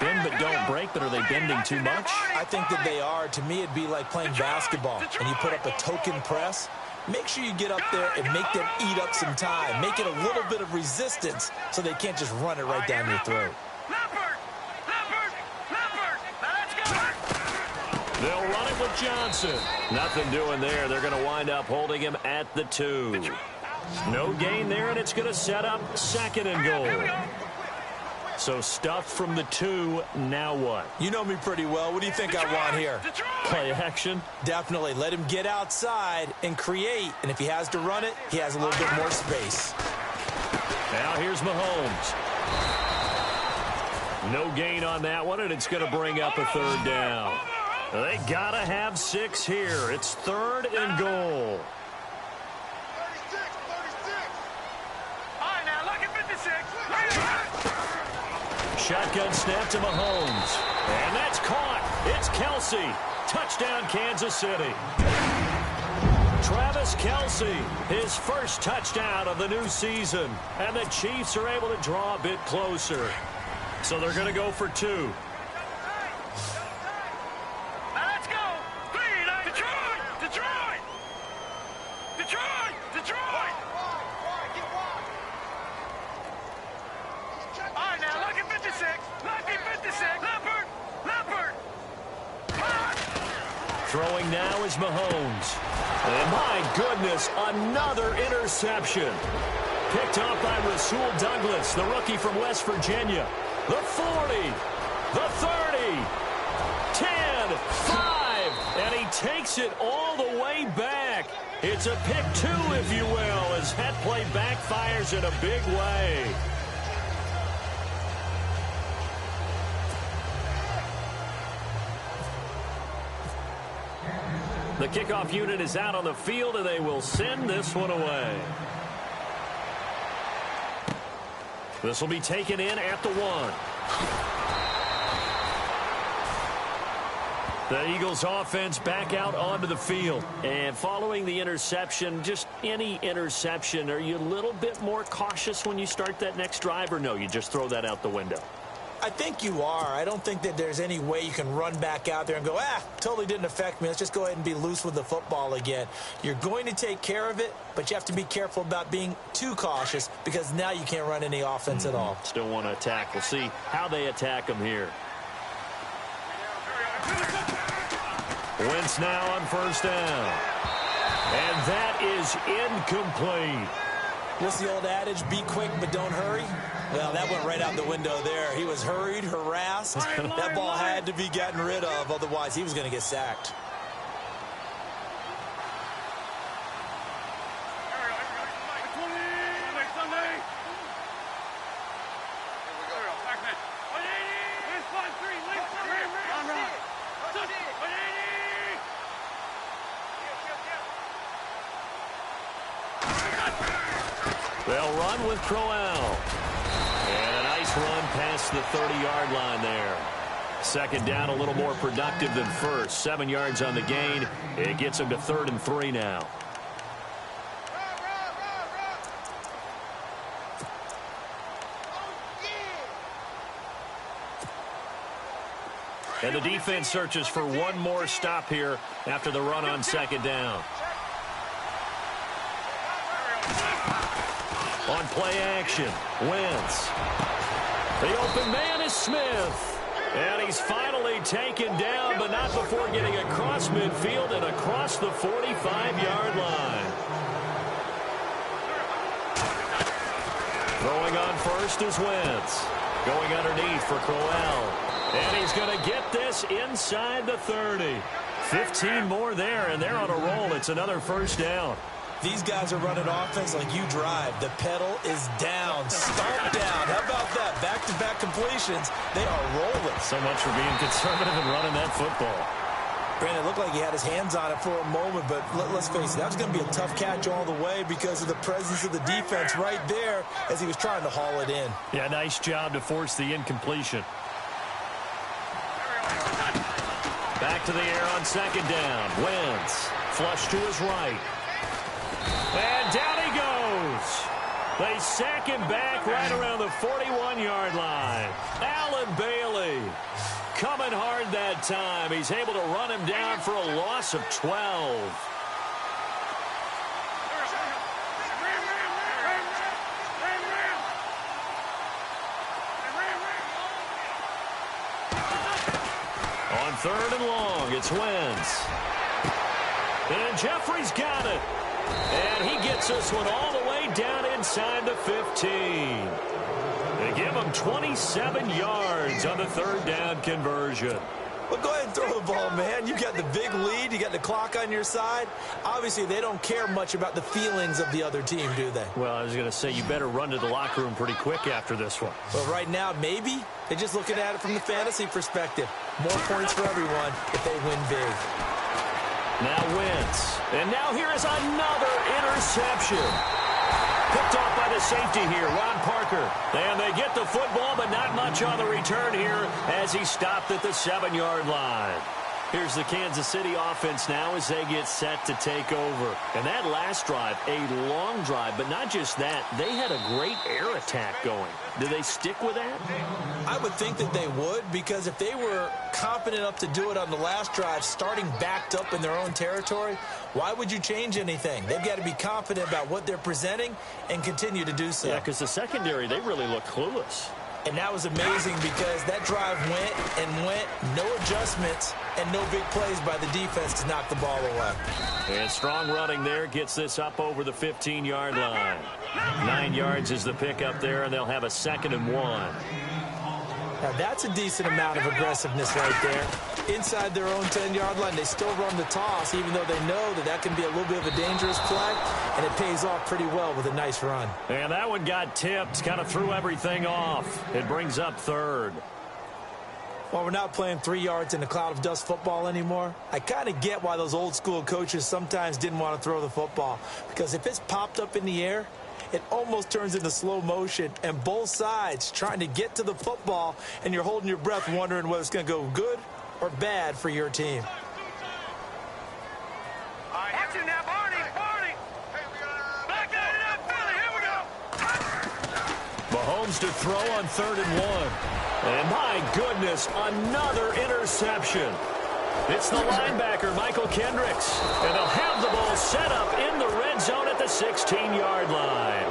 Bend but don't break, but are they bending too much? I think that they are. To me, it'd be like playing basketball, and you put up a token press. Make sure you get up there and make them eat up some time. Make it a little bit of resistance so they can't just run it right down your throat. Leopard. Now let's go. They'll run it with Johnson. Nothing doing there. They're going to wind up holding him at the 2. No gain there, and it's going to set up 2nd and goal. So stuffed from the 2, now what? You know me pretty well. What do you think I want here? Play action? Definitely. Let him get outside and create. And if he has to run it, he has a little bit more space. Now here's Mahomes. No gain on that one, and it's going to bring up a 3rd down. They got to have 6 here. It's 3rd and goal. 36. All right, now, lucky 56. Shotgun snap to Mahomes. And that's caught. It's Kelsey. Touchdown, Kansas City. Travis Kelsey, his first touchdown of the new season. And the Chiefs are able to draw a bit closer. So they're going to go for 2. Now let's go. Detroit. All right, now, lucky 56. Leopard. Throwing now is Mahomes. And my goodness, another interception. Picked off by Rasul Douglas, the rookie from West Virginia. The 40, the 30, 10, 5, and he takes it all the way back. It's a pick 2, if you will, as that play backfires in a big way. The kickoff unit is out on the field, and they will send this one away. This will be taken in at the 1. The Eagles offense back out onto the field. And following the interception, just any interception, are you a little bit more cautious when you start that next drive, or no, you just throw that out the window? I think you are. I don't think that there's any way you can run back out there and go, totally didn't affect me. Let's just go ahead and be loose with the football again. You're going to take care of it, but you have to be careful about being too cautious because now you can't run any offense at all. Still want to attack. We'll see how they attack them here. Wentz now on 1st down. And that is incomplete. What's the old adage? Be quick, but don't hurry. Well, that went right out the window there. He was hurried, harassed. That ball had to be gotten rid of, otherwise he was going to get sacked. They'll run with Crowell. And a nice run past the 30-yard line there. Second down, a little more productive than first. 7 yards on the gain. It gets him to 3rd and 3 now. And the defense searches for one more stop here after the run on second down. On play action, Wentz. The open man is Smith. And he's finally taken down, but not before getting across midfield and across the 45-yard line. Throwing on first is Wentz. Going underneath for Crowell. And he's going to get this inside the 30. 15 more there, and they're on a roll. It's another first down. These guys are running offense like you drive. The pedal is down, stomp down. How about that? Back-to-back completions. They are rolling. So much for being conservative and running that football. Brandon, it looked like he had his hands on it for a moment, but let's face it, that was going to be a tough catch all the way because of the presence of the defense right there as he was trying to haul it in. Yeah, nice job to force the incompletion. Back to the air on second down. Wentz, flush to his right. And down he goes. They sack him back right around the 41-yard line. Allen Bailey coming hard that time. He's able to run him down for a loss of 12. On 3rd and long, it's Wentz. And Jeffrey's got it. And he gets this one all the way down inside the 15. They give him 27 yards on the 3rd down conversion. Well, go ahead and throw the ball, man. You got the big lead. You got the clock on your side. Obviously, they don't care much about the feelings of the other team, do they? Well, I was going to say, you better run to the locker room pretty quick after this one. Well, right now, maybe. They're just looking at it from the fantasy perspective. More points for everyone if they win big. Now Wentz. And now here is another interception. Picked off by the safety here, Ron Parker. And they get the football, but not much on the return here as he stopped at the 7-yard line. Here's the Kansas City offense now as they get set to take over. And that last drive, a long drive, but not just that. They had a great air attack going. Do they stick with that? I would think that they would, because if they were confident enough to do it on the last drive, starting backed up in their own territory, why would you change anything? They've got to be confident about what they're presenting and continue to do so. Yeah, because the secondary, they really look clueless. And that was amazing because that drive went and went, no adjustments, and no big plays by the defense to knock the ball away. And strong running there gets this up over the 15-yard line. 9 yards is the pickup there, and they'll have a 2nd and 1. Now, that's a decent amount of aggressiveness right there. Inside their own 10-yard line, they still run the toss, even though they know that that can be a little bit of a dangerous play, and it pays off pretty well with a nice run. And that one got tipped, kind of threw everything off. It brings up 3rd. Well, we're not playing 3 yards in a cloud of dust football anymore. I kind of get why those old-school coaches sometimes didn't want to throw the football, because if it's popped up in the air, it almost turns into slow motion, and both sides trying to get to the football, and you're holding your breath wondering whether it's going to go good or bad for your team. Watch it now, Barney. Back that it up, Philly. Here we go. Mahomes to throw on 3rd and 1. And my goodness, another interception. It's the linebacker, Michael Kendricks. And they'll have the ball set up in the red zone at the 16-yard line.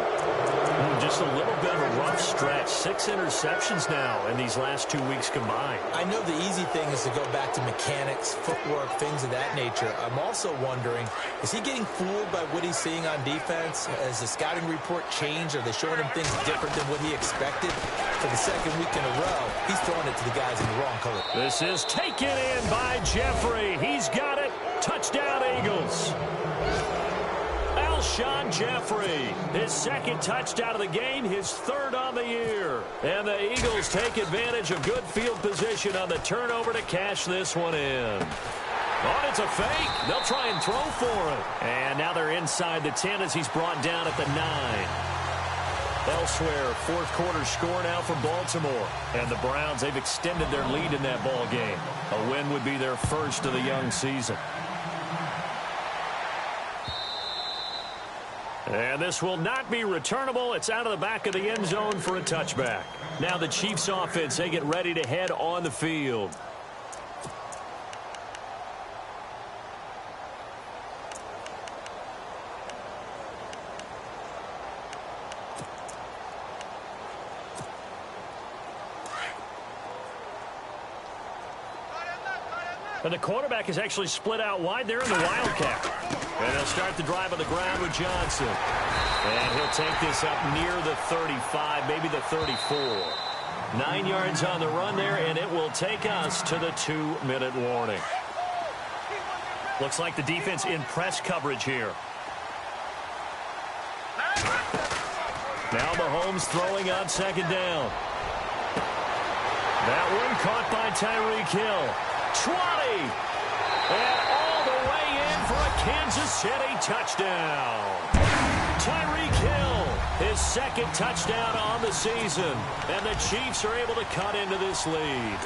Just a little bit of a rough stretch. 6 interceptions now in these last 2 weeks combined. I know the easy thing is to go back to mechanics, footwork, things of that nature. I'm also wondering, is he getting fooled by what he's seeing on defense? Has the scouting report changed? Are they showing him things different than what he expected? For the second week in a row, he's throwing it to the guys in the wrong color. This is taken in by Jeffrey. He's got it. Touchdown, Eagles. Alshon Jeffrey, his second touchdown of the game, his third on the year. And the Eagles take advantage of good field position on the turnover to cash this one in. Oh, it's a fake. They'll try and throw for it. And now they're inside the 10 as he's brought down at the 9. Elsewhere, fourth quarter score now for Baltimore. And the Browns, they've extended their lead in that ball game. A win would be their first of the young season. And this will not be returnable. It's out of the back of the end zone for a touchback. Now the Chiefs offense, they get ready to head on the field. And the quarterback is actually split out wide there in the Wildcat. And they'll start the drive on the ground with Johnson. And he'll take this up near the 35, maybe the 34. 9 yards on the run there, and it will take us to the 2-minute warning. Looks like the defense in press coverage here. Now Mahomes throwing on second down. That one caught by Tyreek Hill. 20, and all the way in for a Kansas City touchdown. Tyreek Hill, his second touchdown on the season, and the Chiefs are able to cut into this lead.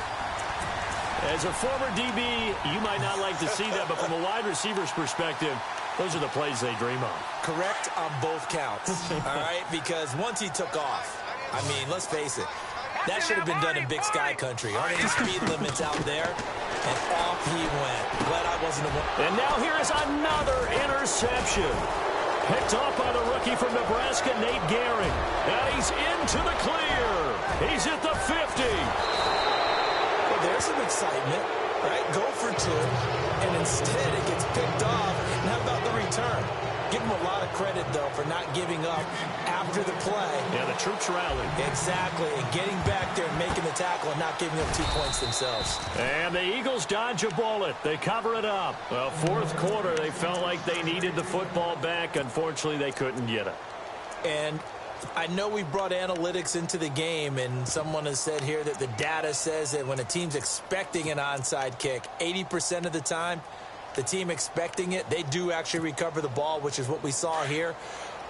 As a former DB, you might not like to see that, but from a wide receiver's perspective, those are the plays they dream of. Correct on both counts, all right, because once he took off, I mean, let's face it, that should have been done in Big Sky country. Aren't any speed limits out there? And off he went. Glad I wasn't the one. And now here is another interception. Picked off by the rookie from Nebraska, Nate Gehring. And he's into the clear. He's at the 50. Well, there's some excitement, right? Go for 2. And instead it gets picked off. And how about the return? Give him a lot of credit, though, for not giving up after the play. Yeah, the troops rallied. Exactly, and getting back there and making the tackle and not giving up 2 points themselves. And the Eagles dodge a bullet. They cover it up. Well, fourth quarter, they felt like they needed the football back. Unfortunately, they couldn't get it. And I know we brought analytics into the game, and someone has said here that the data says that when a team's expecting an onside kick, 80% of the time, the team expecting it, they do actually recover the ball, which is what we saw here.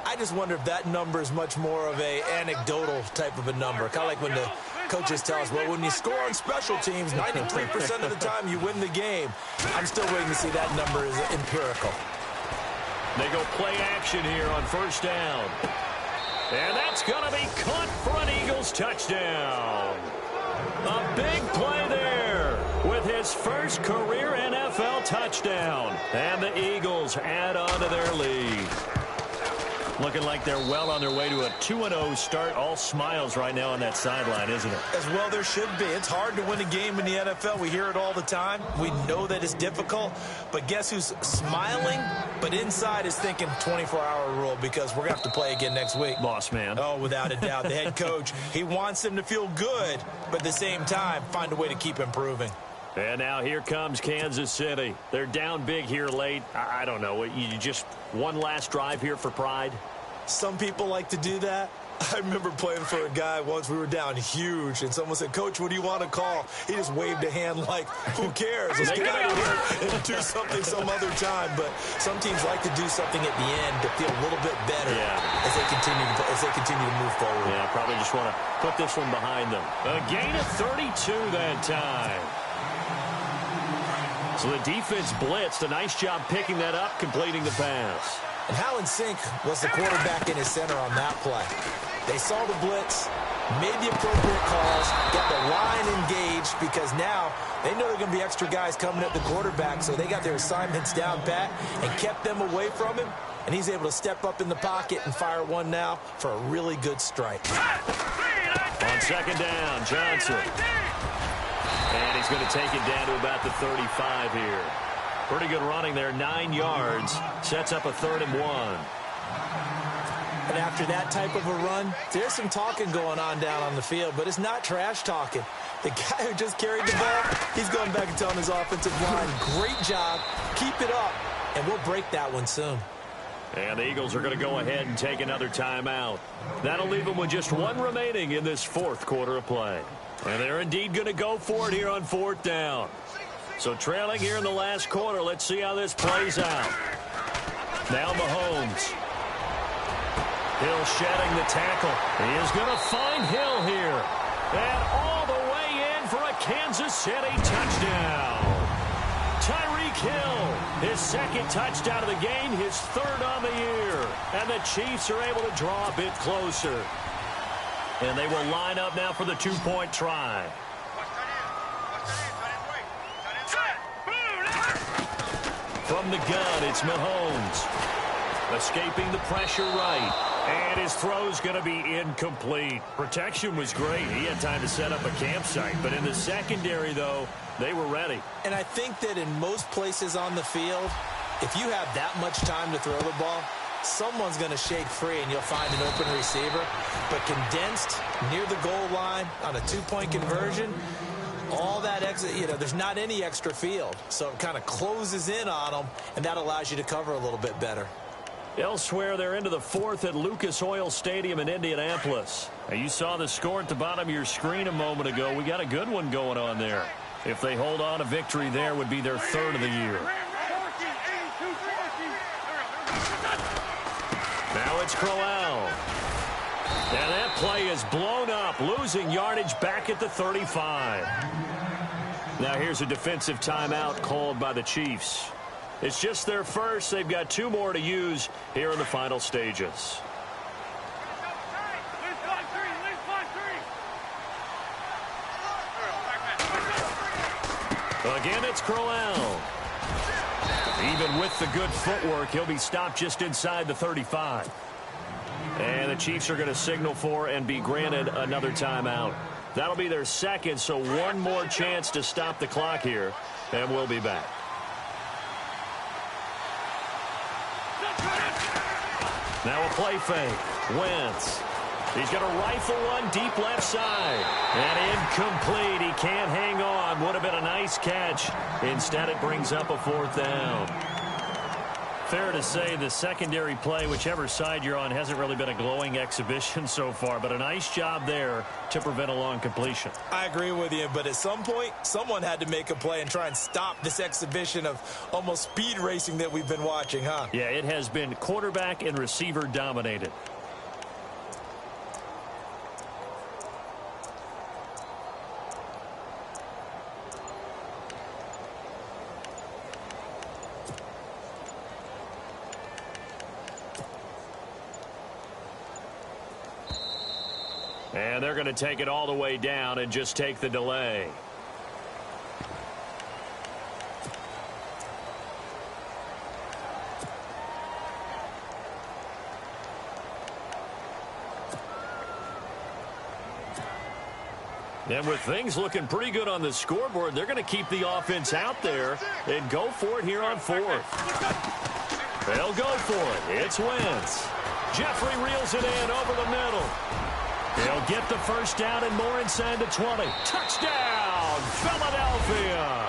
I just wonder if that number is much more of a anecdotal type of a number. Kind of like when the coaches tell us, well, when you score on special teams, 93% of the time you win the game. I'm still waiting to see that number is empirical. They go play action here on first down. And that's going to be caught for an Eagles touchdown. A big play there with his first career NFL touchdown. And the Eagles add on to their lead. Looking like they're well on their way to a 2-0 start. All smiles right now on that sideline, isn't it? As well there should be. It's hard to win a game in the NFL. We hear it all the time. We know that it's difficult. But guess who's smiling? But inside is thinking 24-hour rule because we're going to have to play again next week. Boss man. Oh, without a doubt. The head coach, he wants them to feel good, but at the same time, find a way to keep improving. And now here comes Kansas City. They're down big here late. I don't know. You just one last drive here for pride? Some people like to do that. I remember playing for a guy once. We were down huge, and someone said, Coach, what do you want to call? He just waved a hand like, who cares? Let's get out of here and do something some other time. But some teams like to do something at the end to feel a little bit better as they continue to move forward. Yeah, probably just want to put this one behind them. A gain of 32 that time. So the defense blitzed. A nice job picking that up, completing the pass. And how in sync was the quarterback in his center on that play? They saw the blitz, made the appropriate calls, got the line engaged because now they know there are going to be extra guys coming at the quarterback, so they got their assignments down pat and kept them away from him, and he's able to step up in the pocket and fire one now for a really good strike. On second down, Johnson. And he's going to take it down to about the 35 here. Pretty good running there, 9 yards. Sets up a 3rd and 1. And after that type of a run, there's some talking going on down on the field, but it's not trash talking. The guy who just carried the ball, he's going back and telling his offensive line, great job, keep it up, and we'll break that one soon. And the Eagles are going to go ahead and take another timeout. That'll leave them with just 1 remaining in this 4th quarter of play. And they're indeed going to go for it here on 4th down. So trailing here in the last quarter, let's see how this plays out. Now Mahomes. Hill shedding the tackle. He is going to find Hill here. And all the way in for a Kansas City touchdown. Tyreek Hill, his 2nd touchdown of the game, his 3rd on the year. And the Chiefs are able to draw a bit closer. And they will line up now for the 2-point try. From the gun, it's Mahomes. Escaping the pressure right. And his throw's going to be incomplete. Protection was great. He had time to set up a campsite. But in the secondary, though, they were ready. And I think that in most places on the field, if you have that much time to throw the ball, someone's going to shake free and you'll find an open receiver. But condensed near the goal line on a 2-point conversion, all that exit, there's not any extra field. So it kind of closes in on them, and that allows you to cover a little bit better. Elsewhere, they're into the 4th at Lucas Oil Stadium in Indianapolis. Now, you saw the score at the bottom of your screen a moment ago. We got a good one going on there. If they hold on, a victory there would be their 3rd of the year. Now it's Crowell. And that play is blown up, losing yardage back at the 35. Now here's a defensive timeout called by the Chiefs. It's just their first. They've got 2 more to use here in the final stages. Again, it's Crowell. Even with the good footwork, he'll be stopped just inside the 35. And the Chiefs are going to signal for and be granted another timeout. That'll be their 2nd, so 1 more chance to stop the clock here, and we'll be back. Now a play fake. Wentz. He's going to rifle one deep left side. And incomplete. He can't hang on. Would have been a nice catch. Instead, it brings up a 4th down. Fair to say the secondary play, whichever side you're on, hasn't really been a glowing exhibition so far. But a nice job there to prevent a long completion. I agree with you, but at some point, someone had to make a play and try and stop this exhibition of almost speed racing that we've been watching, huh? Yeah, it has been quarterback and receiver dominated. And they're going to take it all the way down and just take the delay. And with things looking pretty good on the scoreboard, they're going to keep the offense out there and go for it here on 4th. They'll go for it. It's Wentz. Jeffrey reels it in over the middle. He'll get the first down and more inside the 20. Touchdown, Philadelphia.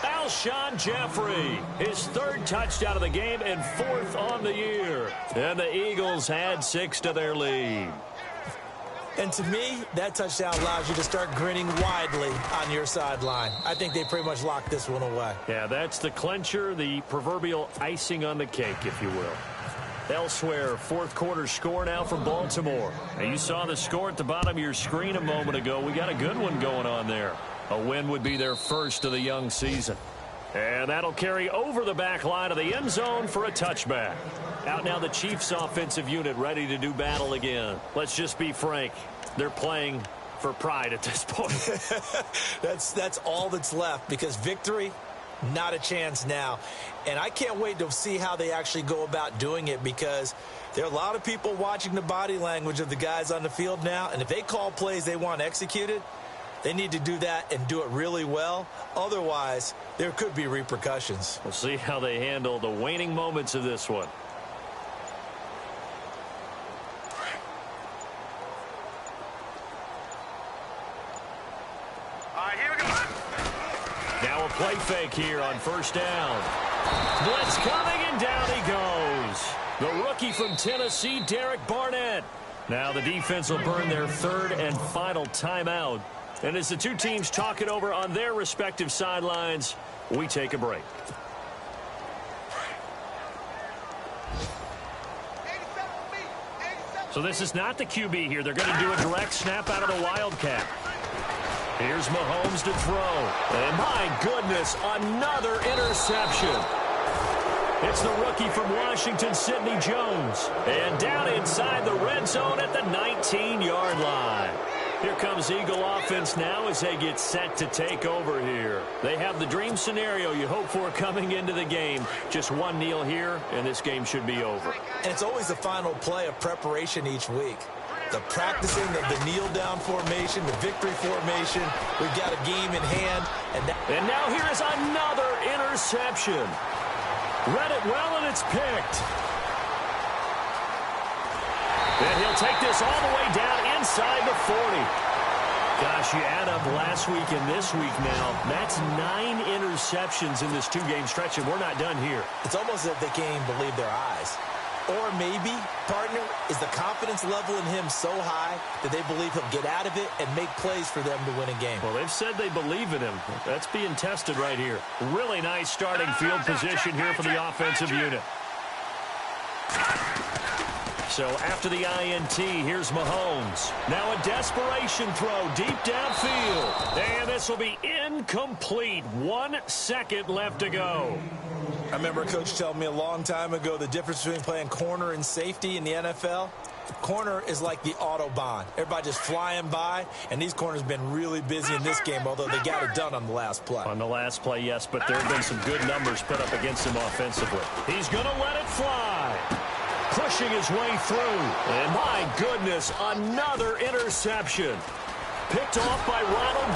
Alshon Jeffrey, his 3rd touchdown of the game and 4th on the year. And the Eagles add 6 to their lead. And to me, that touchdown allows you to start grinning widely on your sideline. I think they pretty much locked this one away. Yeah, that's the clincher, the proverbial icing on the cake, if you will. Elsewhere, 4th quarter score now from Baltimore. Now, you saw the score at the bottom of your screen a moment ago. We got a good one going on there. A win would be their first of the young season. And that'll carry over the back line of the end zone for a touchback. Out now the Chiefs offensive unit ready to do battle again. Let's just be frank. They're playing for pride at this point. That's all that's left, because victory, Not a chance now. And I can't wait to see how they actually go about doing it, because there are a lot of people watching the body language of the guys on the field now. And if they call plays they want executed, they need to do that and do it really well. Otherwise, there could be repercussions. We'll see how they handle the waning moments of this one. All right, here we go. Now a play fake here on first down. Blitz coming, and down he goes. The rookie from Tennessee, Derek Barnett. Now the defense will burn their third and final timeout. And as the two teams talk it over on their respective sidelines, we take a break. So this is not the QB here. They're going to do a direct snap out of the Wildcat. Here's Mahomes to throw. And my goodness, another interception. It's the rookie from Washington, Sidney Jones. And down inside the red zone at the 19-yard line. Here comes Eagle offense now as they get set to take over here. They have the dream scenario you hope for coming into the game. Just one kneel here, and this game should be over. And it's always the final play of preparation each week. The practicing of the kneel-down formation, the victory formation. We've got a game in hand. And now here is another interception. Read it well, and it's picked. And he'll take this all the way down inside the 40. Gosh, you add up last week and this week now. That's 9 interceptions in this two-game stretch, and we're not done here. It's almost as if they can't even believe their eyes. Or maybe, partner, is the confidence level in him so high that they believe he'll get out of it and make plays for them to win a game. Well, they've said they believe in him. That's being tested right here. Really nice starting field position here for the offensive unit. So after the INT, here's Mahomes. Now a desperation throw deep downfield. And this will be incomplete. 1 second left to go. I remember a coach telling me a long time ago the difference between playing corner and safety in the NFL. Corner is like the Autobahn. Everybody just flying by, and these corners have been really busy in this game, although they got it done on the last play. On the last play, yes, but there have been some good numbers put up against him offensively. He's going to let it fly. Pushing his way through. And my goodness, another interception. Picked off by Ronald